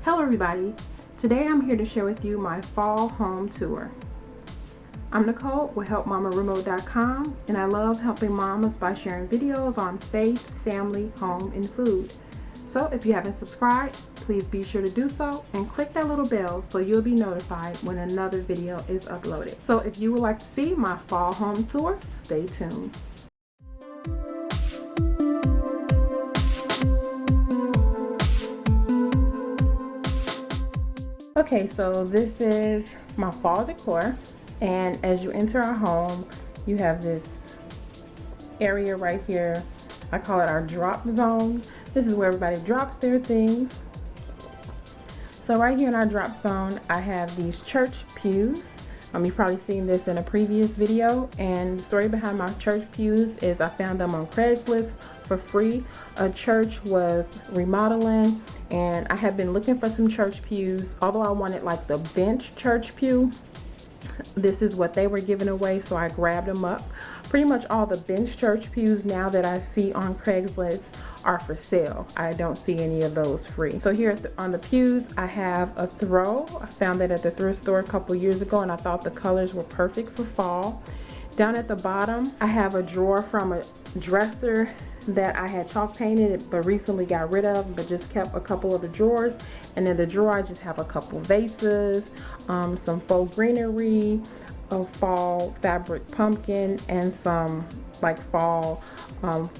Hello everybody, today I'm here to share with you my fall home tour. I'm Nicole with HelpMamaRemote.com, and I love helping mamas by sharing videos on faith, family, home, and food. So if you haven't subscribed, please be sure to do so and click that little bell so you'll be notified when another video is uploaded. So if you would like to see my fall home tour, stay tuned. Okay, so this is my fall decor, and as you enter our home, you have this area right here. I call it our drop zone. This is where everybody drops their things. So right here in our drop zone, I have these church pews. You've probably seen this in a previous video, and the story behind my church pews is I found them on Craigslist for free. A church was remodeling, and I had been looking for some church pews. Although I wanted like the bench church pew, this is what they were giving away, so I grabbed them up. Pretty much all the bench church pews now that I see on Craigslist are for sale. I don't see any of those free. So here on the pews, I have a throw. I found that at the thrift store a couple years ago, and I thought the colors were perfect for fall. Down at the bottom, I have a drawer from a dresser that I had chalk painted but recently got rid of, but just kept a couple of the drawers. And in the drawer, I just have a couple vases, some faux greenery, a fall fabric pumpkin, and some like fall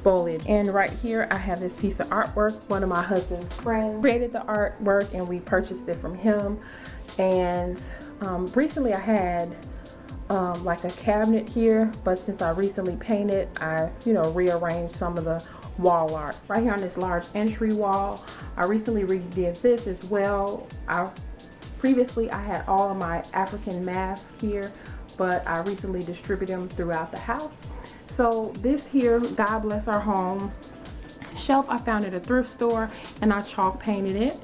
foliage. And right here I have this piece of artwork. One of my husband's friends created the artwork, and we purchased it from him. And recently I had like a cabinet here, but since I recently painted, I rearranged some of the wall art. Right here on this large entry wall, I recently redid this as well. Previously I had all of my African masks here, but I recently distributed them throughout the house. So this here, God Bless Our Home shelf, I found at a thrift store, and I chalk painted it.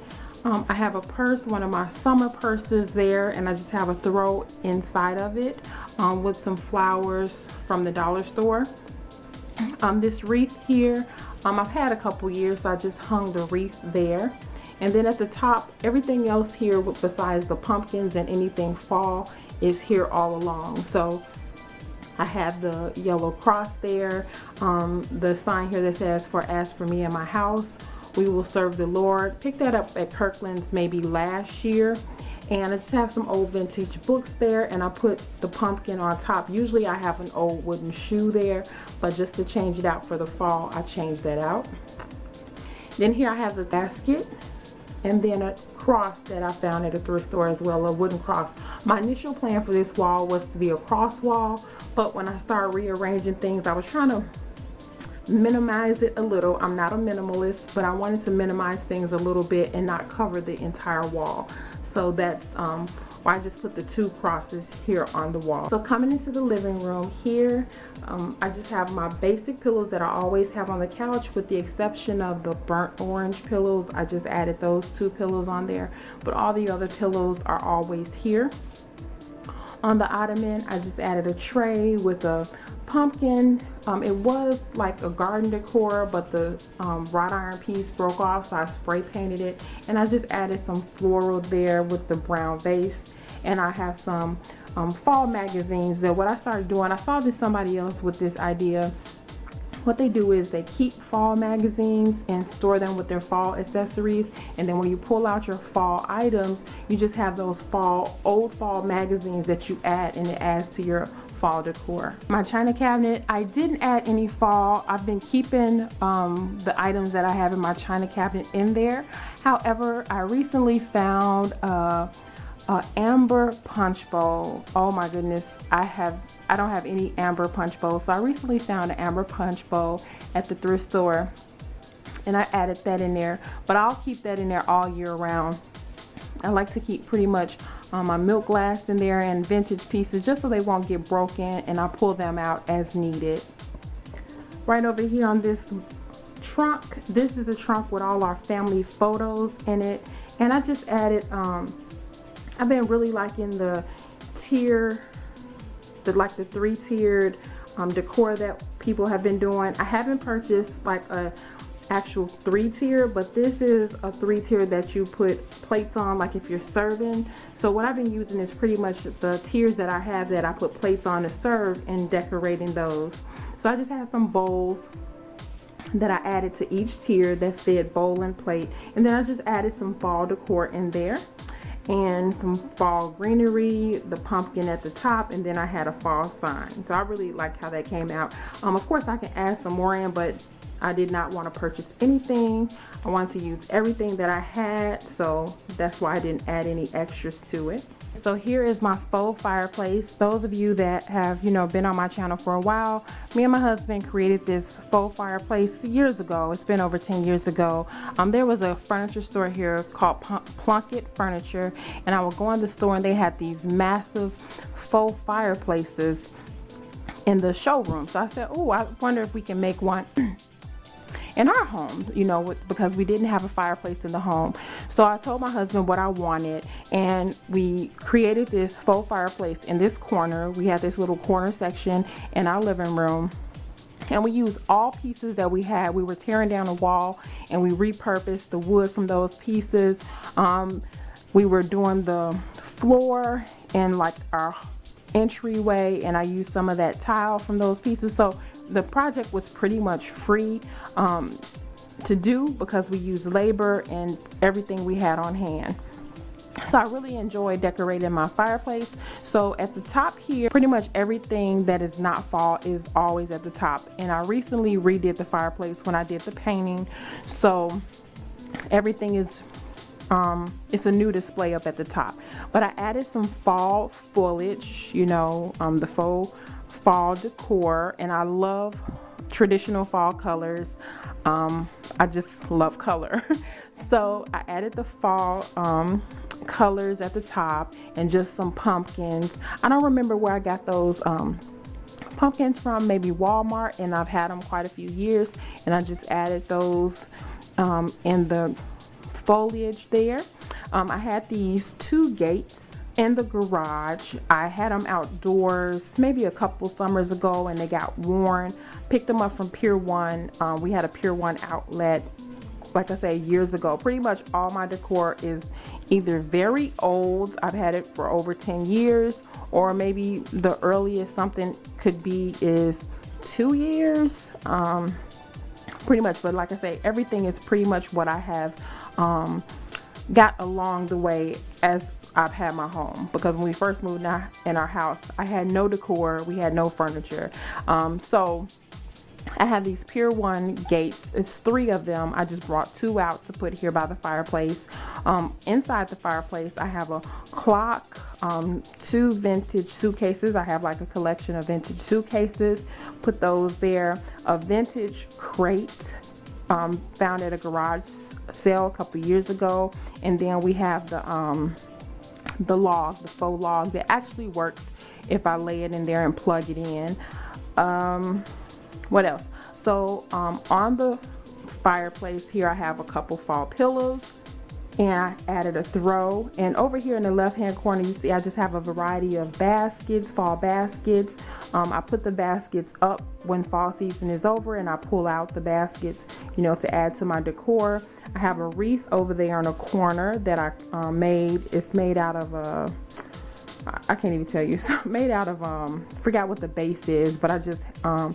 I have a purse, one of my summer purses there, and I just have a throw inside of it with some flowers from the dollar store. This wreath here, I've had a couple years, so I just hung the wreath there. And then at the top, everything else here besides the pumpkins and anything fall is here all along. So I have the yellow cross there, the sign here that says, "For as for me and my house, we will serve the Lord." Picked that up at Kirkland's maybe last year. And I just have some old vintage books there, and I put the pumpkin on top. Usually I have an old wooden shoe there, but just to change it out for the fall, I changed that out. Then here I have the basket, and then a cross that I found at a thrift store as well, a wooden cross. My initial plan for this wall was to be a cross wall, but when I started rearranging things, I was trying to minimize it a little. I'm not a minimalist, but I wanted to minimize things a little bit and not cover the entire wall. So that's why I just put the two crosses here on the wall. So coming into the living room here, I just have my basic pillows that I always have on the couch, with the exception of the burnt orange pillows. I just added those two pillows on there, but all the other pillows are always here. On the ottoman, I just added a tray with a pumpkin. It was like a garden decor, but the wrought iron piece broke off, so I spray painted it, and I just added some floral there with the brown vase. And I have some fall magazines that what I started doing, I saw this somebody else with this idea. What they do is they keep fall magazines and store them with their fall accessories, and then when you pull out your fall items, you just have those old fall magazines that you add, and it adds to your fall decor. My china cabinet, I didn't add any fall. I've been keeping the items that I have in my china cabinet in there. However, I recently found a amber punch bowl. Oh my goodness, I don't have any amber punch bowls, so I recently found an amber punch bowl at the thrift store, and I added that in there. But I'll keep that in there all year round. I like to keep pretty much my milk glass in there and vintage pieces, just so they won't get broken, and I pull them out as needed. Right over here on this trunk, this is a trunk with all our family photos in it, and I just added I've been really liking the three-tiered decor that people have been doing. I haven't purchased like a actual 3-tier, but this is a 3-tier that you put plates on, like if you're serving. So what I've been using is pretty much the tiers that I have that I put plates on to serve and decorating those. So I just have some bowls that I added to each tier that fit bowl and plate, and then I just added some fall decor in there and some fall greenery, the pumpkin at the top, and then I had a fall sign. So I really like how that came out. Of course I can add some more in, but I did not want to purchase anything. I wanted to use everything that I had, so that's why I didn't add any extras to it. So here is my faux fireplace. Those of you that have, been on my channel for a while, me and my husband created this faux fireplace years ago. It's been over 10 years ago. There was a furniture store here called Plunkett Furniture, and I would go in the store and they had these massive faux fireplaces in the showroom. So I said, oh, I wonder if we can make one in our home, because we didn't have a fireplace in the home. So I told my husband what I wanted, and we created this faux fireplace in this corner. We had this little corner section in our living room, and we used all pieces that we had. We were tearing down a wall and we repurposed the wood from those pieces. We were doing the floor and like our entryway, and I used some of that tile from those pieces. So the project was pretty much free to do because we used labor and everything we had on hand. So I really enjoy decorating my fireplace. So at the top here, pretty much everything that is not fall is always at the top. And I recently redid the fireplace when I did the painting. So everything is it's a new display up at the top. But I added some fall foliage, the faux fall decor, and I love traditional fall colors. I just love color. So I added the fall colors at the top and just some pumpkins. I don't remember where I got those pumpkins from, maybe Walmart, and I've had them quite a few years, and I just added those in the foliage there. I had these 2 gates in the garage. I had them outdoors maybe a couple summers ago, and they got worn. Picked them up from Pier 1. We had a Pier 1 outlet, like I say, years ago. Pretty much all my decor is either very old, I've had it for over 10 years, or maybe the earliest something could be is 2 years, pretty much. But like I say, everything is pretty much what I have got along the way as I've had my home, because when we first moved in our house, I had no decor, we had no furniture. So I have these Pier 1 gates. It's 3 of them. I just brought 2 out to put here by the fireplace. Inside the fireplace, I have a clock, 2 vintage suitcases. I have like a collection of vintage suitcases. Put those there. A vintage crate found at a garage sale a couple years ago. And then we have the log, the faux log that actually works if I lay it in there and plug it in. What else? So on the fireplace here, I have a couple fall pillows, and I added a throw. And over here in the left hand corner, you see I just have a variety of baskets, fall baskets. I put the baskets up when fall season is over, and I pull out the baskets, to add to my decor. I have a wreath over there in a corner that I made. It's made out of I can't even tell you. It's made out of forgot what the base is, but I just a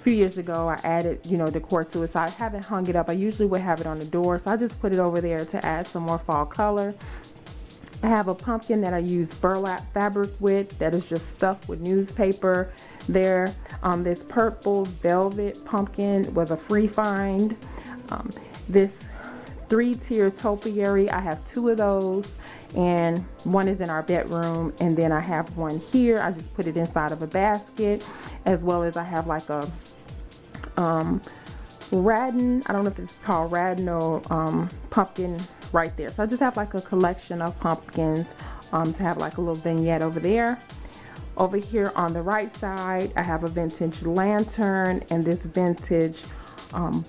few years ago I added decor to it, so I haven't hung it up. I usually would have it on the door, so I just put it over there to add some more fall color. I have a pumpkin that I use burlap fabric with that is just stuffed with newspaper there. This purple velvet pumpkin was a free find. This 3-tier topiary, I have 2 of those, and one is in our bedroom, and then I have one here. I just put it inside of a basket, as well as I have like a radin, I don't know if it's called radin or pumpkin right there. So I just have like a collection of pumpkins to have like a little vignette over there. Over here on the right side, I have a vintage lantern and this vintage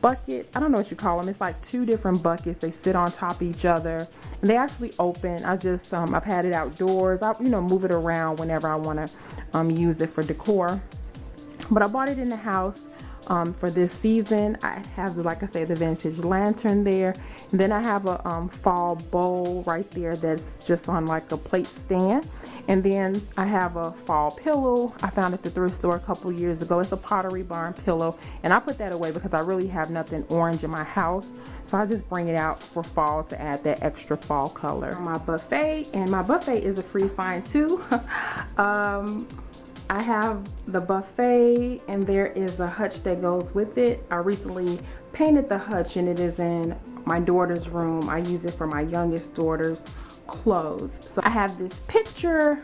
bucket. I don't know what you call them. It's like 2 different buckets. They sit on top of each other, and they actually open. I just I've had it outdoors. I move it around whenever I want to use it for decor. But I bought it in the house for this season. I have, like I said, the vintage lantern there. And then I have a fall bowl right there that's just on like a plate stand. And then I have a fall pillow. I found it at the thrift store a couple years ago. It's a Pottery Barn pillow. And I put that away because I really have nothing orange in my house. So I just bring it out for fall to add that extra fall color. My buffet, and my buffet is a free find too. I have the buffet and there is a hutch that goes with it. I recently painted the hutch and it is in my daughter's room. I use it for my youngest daughter's clothes. So I have this picture.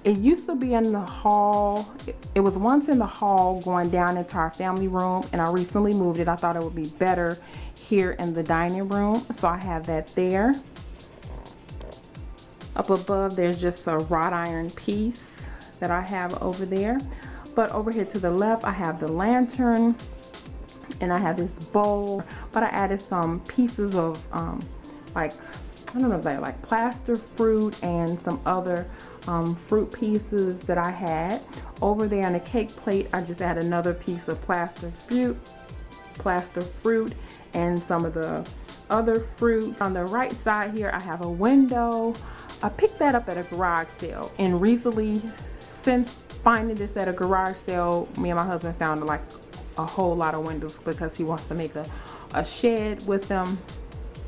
It used to be in the hall. It was once in the hall going down into our family room, and I recently moved it. I thought it would be better here in the dining room, so I have that there. Up above there's just a wrought iron piece that I have over there, but over here to the left I have the lantern and I have this bowl, but I added some pieces of like, I don't know if they're like plaster fruit and some other fruit pieces that I had. Over there on the cake plate I just add another piece of plaster fruit and some of the other fruit. On the right side here I have a window. I picked that up at a garage sale, and recently, since finding this at a garage sale, me and my husband found like a whole lot of windows because he wants to make a shed with them.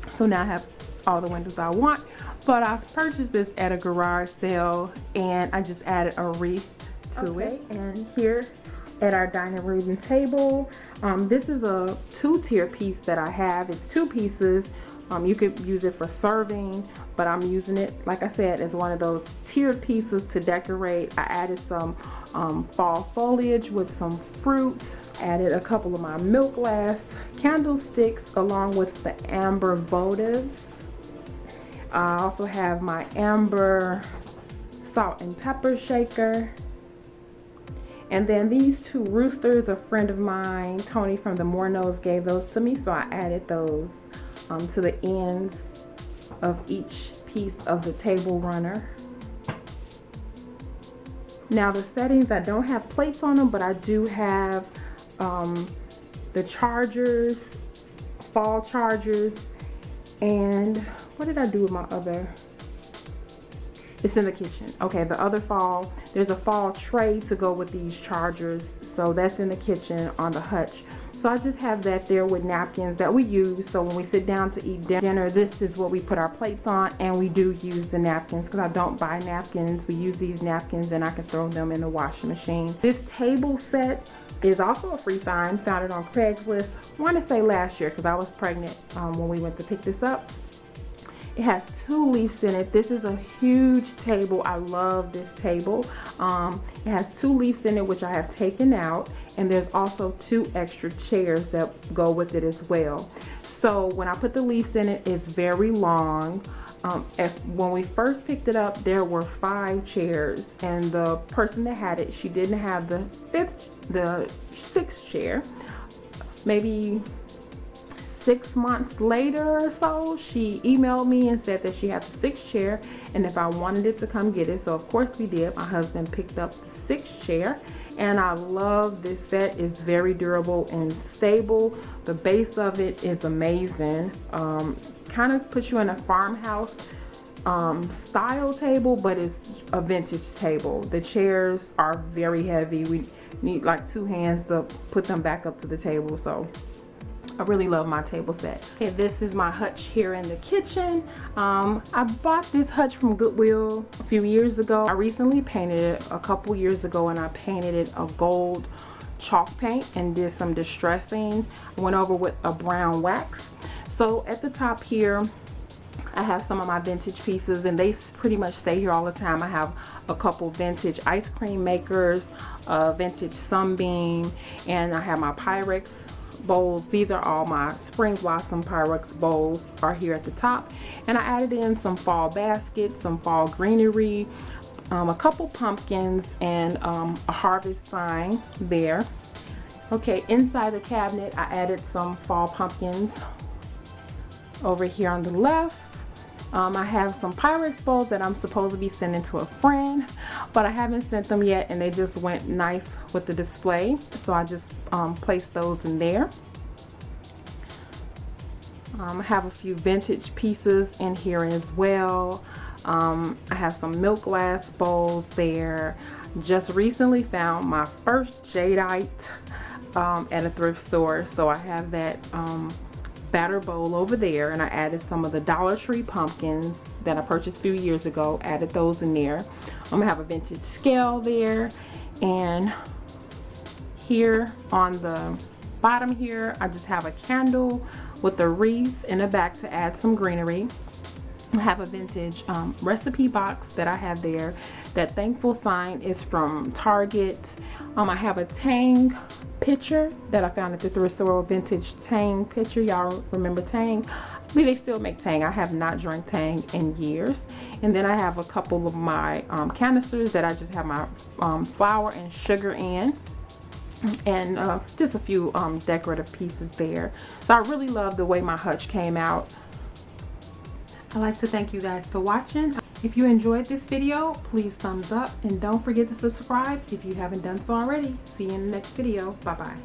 So now I have all the windows I want. But I purchased this at a garage sale and I just added a wreath to it. And here at our dining room table, this is a two-tier piece that I have. It's two pieces. You could use it for serving, but I'm using it, like I said, as one of those tiered pieces to decorate. I added some fall foliage with some fruit. Added a couple of my milk glass candlesticks along with the amber votives. I also have my amber salt and pepper shaker. And then these two roosters, a friend of mine, Tony from the Mornos, gave those to me, so I added those to the ends of each piece of the table runner. Now the settings, I don't have plates on them, but I do have the chargers, fall chargers, and what did I do with my other? It's in the kitchen. Okay, the other fall, there's a fall tray to go with these chargers, so that's in the kitchen on the hutch. So I just have that there with napkins that we use. So when we sit down to eat dinner, this is what we put our plates on, and we do use the napkins because I don't buy napkins. We use these napkins and I can throw them in the washing machine. This table set is also a free find. Found it on Craigslist, I want to say last year because I was pregnant when we went to pick this up. It has 2 leaves in it. This is a huge table. I love this table. It has 2 leaves in it, which I have taken out. And there's also 2 extra chairs that go with it as well. So when I put the leaves in it, it's very long. When we first picked it up, there were 5 chairs. And the person that had it, she didn't have the 6th chair. Maybe 6 months later or so, she emailed me and said that she had the 6th chair and if I wanted it to come get it. So of course we did. My husband picked up the 6th chair, and I love this set. It's very durable and stable. The base of it is amazing. Kind of puts you in a farmhouse style table, but it's a vintage table. The chairs are very heavy. We need like 2 hands to put them back up to the table. So I really love my table set. Okay, this is my hutch here in the kitchen. I bought this hutch from Goodwill a few years ago. I recently painted it a couple years ago, and I painted it a gold chalk paint and did some distressing. I went over with a brown wax. So at the top here, I have some of my vintage pieces, and they pretty much stay here all the time. I have a couple vintage ice cream makers, a vintage sunbeam, and I have my Pyrex bowls. These are all my spring blossom Pyrex bowls are here at the top. And I added in some fall baskets, some fall greenery, a couple pumpkins, and a harvest sign there. Okay, inside the cabinet I added some fall pumpkins over here on the left. I have some Pyrex bowls that I'm supposed to be sending to a friend, but I haven't sent them yet, and they just went nice with the display, so I just placed those in there. I have a few vintage pieces in here as well. I have some milk glass bowls there. Just recently found my first jadeite at a thrift store, so I have that batter bowl over there, and I added some of the Dollar Tree pumpkins that I purchased a few years ago, added those in there. I'm gonna have a vintage scale there, and here on the bottom here I just have a candle with a wreath in the back to add some greenery. I have a vintage recipe box that I have there. That thankful sign is from Target. I have a Tang pitcher that I found at the thrift store, a vintage Tang pitcher. Y'all remember Tang? I believe they still make Tang. I have not drank Tang in years. And then I have a couple of my canisters that I just have my flour and sugar in, and just a few decorative pieces there. So I really love the way my hutch came out. I'd like to thank you guys for watching. If you enjoyed this video, please thumbs up, and don't forget to subscribe if you haven't done so already. See you in the next video. Bye bye.